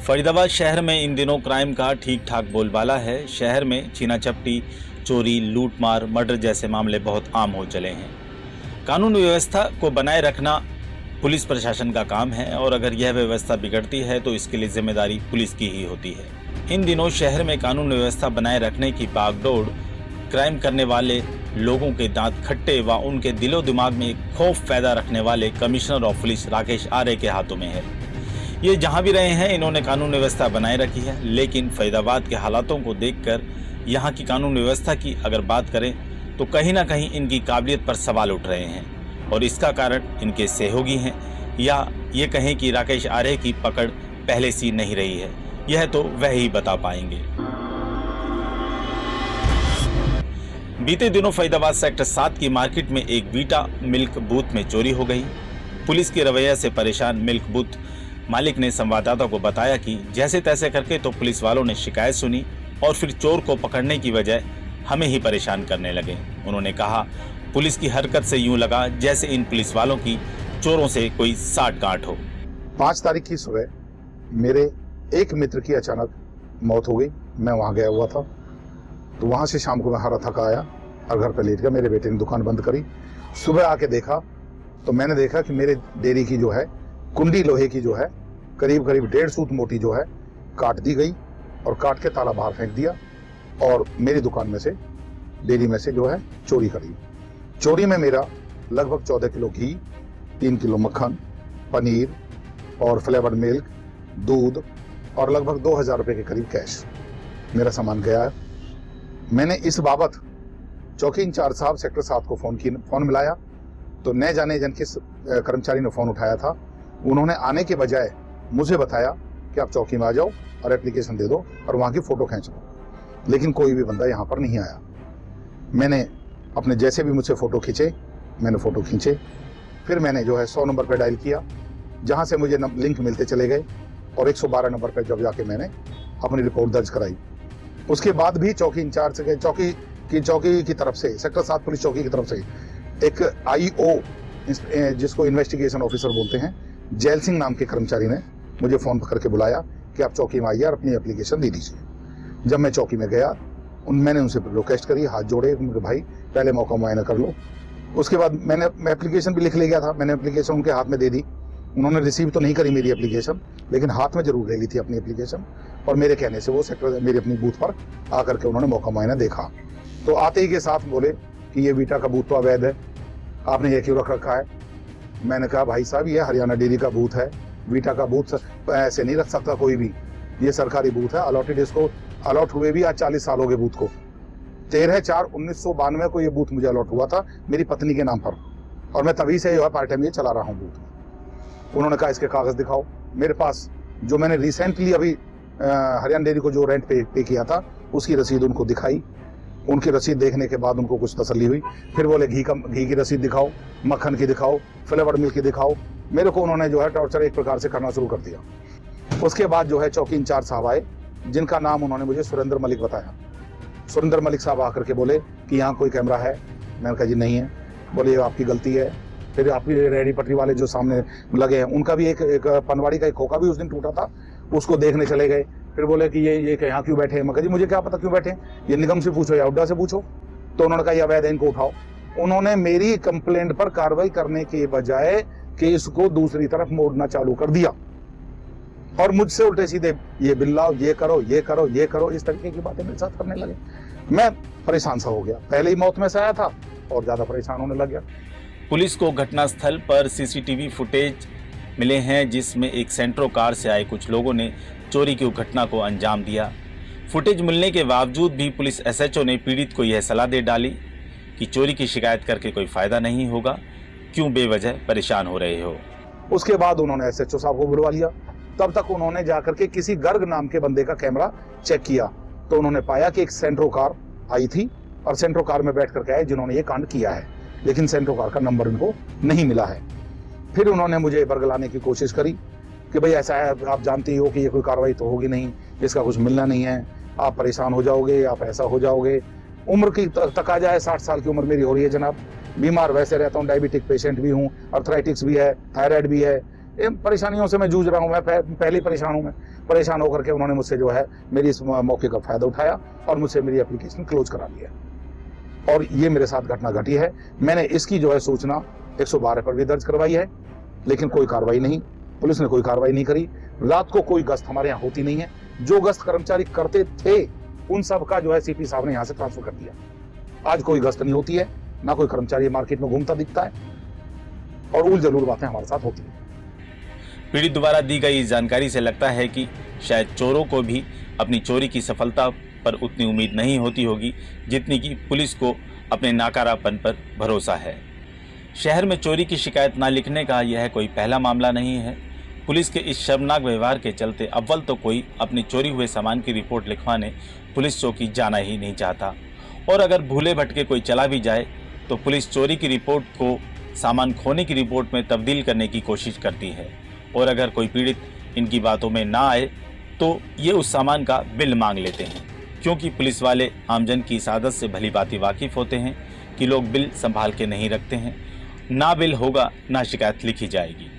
फरीदाबाद शहर में इन दिनों क्राइम का ठीक ठाक बोलबाला है। शहर में छीना झपटी, चोरी, लूटमार, मर्डर जैसे मामले बहुत आम हो चले हैं। कानून व्यवस्था को बनाए रखना पुलिस प्रशासन का काम है और अगर यह व्यवस्था बिगड़ती है तो इसके लिए जिम्मेदारी पुलिस की ही होती है। इन दिनों शहर में कानून व्यवस्था बनाए रखने की बागडोर क्राइम करने वाले लोगों के दांत खट्टे व उनके दिलो दिमाग में एक खौफ पैदा रखने वाले कमिश्नर ऑफ पुलिस राकेश आर्य के हाथों में है। ये जहां भी रहे हैं इन्होंने कानून व्यवस्था बनाए रखी है, लेकिन फरीदाबाद के हालातों को देखकर यहाँ की कानून व्यवस्था की अगर बात करें तो कहीं ना कहीं इनकी काबिलियत पर सवाल उठ रहे हैं और इसका कारण इनके सहयोगी हैं या ये कहें कि राकेश आर्य की पकड़ पहले सी नहीं रही है। यह तो वह ही बता पाएंगे। बीते दिनों फरीदाबाद सेक्टर 7 की मार्केट में एक वीटा मिल्क बूथ में चोरी हो गई। पुलिस के रवैया से परेशान मिल्क बूथ मालिक ने संवाददाता को बताया कि जैसे तैसे करके तो पुलिस वालों ने शिकायत सुनी और फिर चोर को पकड़ने की बजाय हमें ही परेशान करने लगे। उन्होंने कहा, पुलिस की हरकत से यूं लगा जैसे इन पुलिस वालों की चोरों से कोई साठगांठ हो। 5 तारीख की सुबह मेरे एक मित्र की अचानक मौत हो गई। मैं वहां गया हुआ था, तो वहां से शाम को मैं हारा थका आया और घर पर लेट गया। मेरे बेटे ने दुकान बंद करी। सुबह आके देखा तो मैंने देखा कि मेरे डेयरी की जो है कुंडी लोहे की जो है करीब 1.5 फुट मोटी जो है काट दी गई और काट के ताला बाहर फेंक दिया और मेरी दुकान में से डेयरी में से जो है चोरी करी। चोरी में मेरा लगभग 14 किलो घी, 3 किलो मक्खन, पनीर और फ्लेवर्ड मिल्क, दूध और लगभग 2000 रुपये के करीब कैश मेरा सामान गया है। मैंने इस बाबत चौकी इंचार्ज साहब सेक्टर 7 को फोन मिलाया तो न जाने जन किस कर्मचारी ने फोन उठाया था। उन्होंने आने के बजाय मुझे बताया कि आप चौकी में आ जाओ और एप्लीकेशन दे दो और वहां की फोटो खींच लो, लेकिन कोई भी बंदा यहाँ पर नहीं आया। मैंने अपने जैसे भी मुझसे फोटो खींचे, मैंने फोटो खींचे, फिर मैंने जो है 100 नंबर पर डायल किया, जहां से मुझे लिंक मिलते चले गए और 112 नंबर पर जब जाके मैंने अपनी रिपोर्ट दर्ज कराई। उसके बाद भी चौकी इंचार्ज के चौकी की तरफ से, सेक्टर 7 पुलिस चौकी की तरफ से एक IO जिसको इन्वेस्टिगेशन ऑफिसर बोलते हैं, जैल सिंह नाम के कर्मचारी ने मुझे फोन करके बुलाया कि आप चौकी में आइए और अपनी एप्लीकेशन दे दीजिए। जब मैं चौकी में गया मैंने उनसे रिक्वेस्ट करी, हाथ जोड़े, भाई पहले मौका मुआयना कर लो। उसके बाद मैं एप्लीकेशन भी लिख ले गया था। मैंने एप्लीकेशन उनके हाथ में दे दी। उन्होंने रिसीव तो नहीं करी मेरी एप्लीकेशन, लेकिन हाथ में जरूर ले ली थी अपनी एप्लीकेशन और मेरे कहने से वो सेक्टर मेरी अपनी बूथ पर आकर के उन्होंने मौका मुआयना देखा। तो आते ही के साथ बोले कि ये वीटा का बूथ तो अवैध है, आपने ये क्यों रख रखा है। मैंने कहा, भाई साहब ये हरियाणा डेयरी का बूथ है, वीटा का बूथ ऐसे नहीं रख सकता कोई भी, ये सरकारी बूथ है, अलॉटेड, इसको अलॉट हुए भी आज 40 साल हो गए बूथ को। 13/4/1992 को ये बूथ मुझे अलॉट हुआ था मेरी पत्नी के नाम पर और मैं तभी से जो है पार्ट टाइम ये चला रहा हूँ बूथ। उन्होंने कहा इसके कागज दिखाओ। मेरे पास जो मैंने रिसेंटली अभी हरियाणा डेयरी को जो रेंट पे किया था उसकी रसीद उनको दिखाई। उनकी रसीद देखने के बाद उनको कुछ तसल्ली हुई। फिर बोले घी की रसीद दिखाओ, मक्खन की दिखाओ, फ्लेवर्ड मिल्क की दिखाओ। मेरे को उन्होंने जो है टॉर्चर एक प्रकार से करना शुरू कर दिया। उसके बाद जो है चौकी इंचार्ज साहब आए, जिनका नाम उन्होंने मुझे सुरेंद्र मलिक बताया। सुरेंद्र मलिक साहब आकर के बोले कि यहाँ कोई कैमरा है। मैंने कहा जी नहीं है। बोले ये आपकी गलती है। फिर आपकी रेहड़ी पटरी वाले जो सामने लगे हैं उनका भी एक पनवाड़ी का एक खोखा भी उस दिन टूटा था, उसको देखने चले गए। फिर बोले कि ये यहाँ क्यों बैठे हैं। मैं कहा जी मुझे क्या पता क्यों बैठे, ये निगम से पूछो या हुड्डा से पूछो। तो उन्होंने कहा ये अवैध है, इनको उठाओ। उन्होंने मेरी कंप्लेंट पर कार्रवाई करने के बजाय कि इसको दूसरी तरफ मोड़ना चालू कर दिया और मुझसे उल्टे सीधे ये बिल्लाओ, ये करो, ये करो, ये करो, इस तरीके की बातें मेरे साथ करने लगे। मैं परेशान सा हो गया। पहले ही मौत में से आया था और ज्यादा परेशान होने लग गया। पुलिस को घटनास्थल पर CCTV फुटेज मिले हैं जिसमें एक सेंट्रो कार से आए कुछ लोगों ने चोरी की घटना को अंजाम दिया। फुटेज मिलने के बावजूद भी पुलिस SHO ने पीड़ित को यह सलाह दे डाली कि चोरी की शिकायत करके कोई फायदा नहीं होगा, क्यों बेवजह परेशान हो रहे हो। उसके बाद उन्होंने SHO साहब को बुलवा लिया। तब तक उन्होंने जाकर के किसी गर्ग नाम के बंदे का कैमरा चेक किया तो उन्होंने पाया कि एक सेंट्रो कार आई थी और सेंट्रो कार में बैठ करके आए जिन्होंने ये कांड किया है, लेकिन सेंट्रो कार का नंबर उनको नहीं मिला है। फिर उन्होंने मुझे बरगलाने की कोशिश करी कि भाई ऐसा है, आप जानती हो कि ये कोई कार्रवाई तो होगी नहीं, इसका कुछ मिलना नहीं है, आप परेशान हो जाओगे, आप ऐसा हो जाओगे। उम्र की तकाजा है, 60 साल की उम्र मेरी हो रही है जनाब। बीमार वैसे रहता हूँ, डायबिटिक पेशेंट भी हूँ, अर्थराइटिक्स भी है, थायराइड भी है, परेशानियों से मैं जूझ रहा हूँ, मैं पहले ही परेशान हूँ। मैं परेशान होकर के उन्होंने मुझसे जो है मेरी इस मौके का फायदा उठाया और मुझसे मेरी एप्लीकेशन क्लोज करा दिया और ये मेरे साथ घटना घटी है। मैंने इसकी जो है सूचना 112 पर भी दर्ज करवाई है, लेकिन कोई कार्रवाई नहीं, पुलिस ने कोई कार्रवाई नहीं करी। रात को कोई गश्त हमारे यहाँ होती नहीं है, जो गश्त कर्मचारी करते थे उन सब का जो है सीपी साहब ने यहाँ से ट्रांसफर कर दिया। आज कोई गश्त नहीं होती है, ना कोई कर्मचारी मार्केट में घूमता दिखता है और उल जलूल बातें हमारे साथ होती हैं। पीड़ित द्वारा दी गई जानकारी से लगता है कि शायद चोरों को भी अपनी चोरी की सफलता पर उतनी उम्मीद नहीं होती होगी जितनी कि पुलिस को अपने नाकारापन पर भरोसा है। शहर में चोरी की शिकायत न लिखने का यह कोई पहला मामला नहीं है। पुलिस के इस शर्मनाक व्यवहार के चलते अव्वल तो कोई अपनी चोरी हुए सामान की रिपोर्ट लिखवाने पुलिस चौकी जाना ही नहीं चाहता, और अगर भूले भटके कोई चला भी जाए तो पुलिस चोरी की रिपोर्ट को सामान खोने की रिपोर्ट में तब्दील करने की कोशिश करती है, और अगर कोई पीड़ित इनकी बातों में ना आए तो ये उस सामान का बिल मांग लेते हैं, क्योंकि पुलिस वाले आमजन की इस आदत से भली भांति वाकिफ़ होते हैं कि लोग बिल संभाल के नहीं रखते हैं। ना बिल होगा ना शिकायत लिखी जाएगी।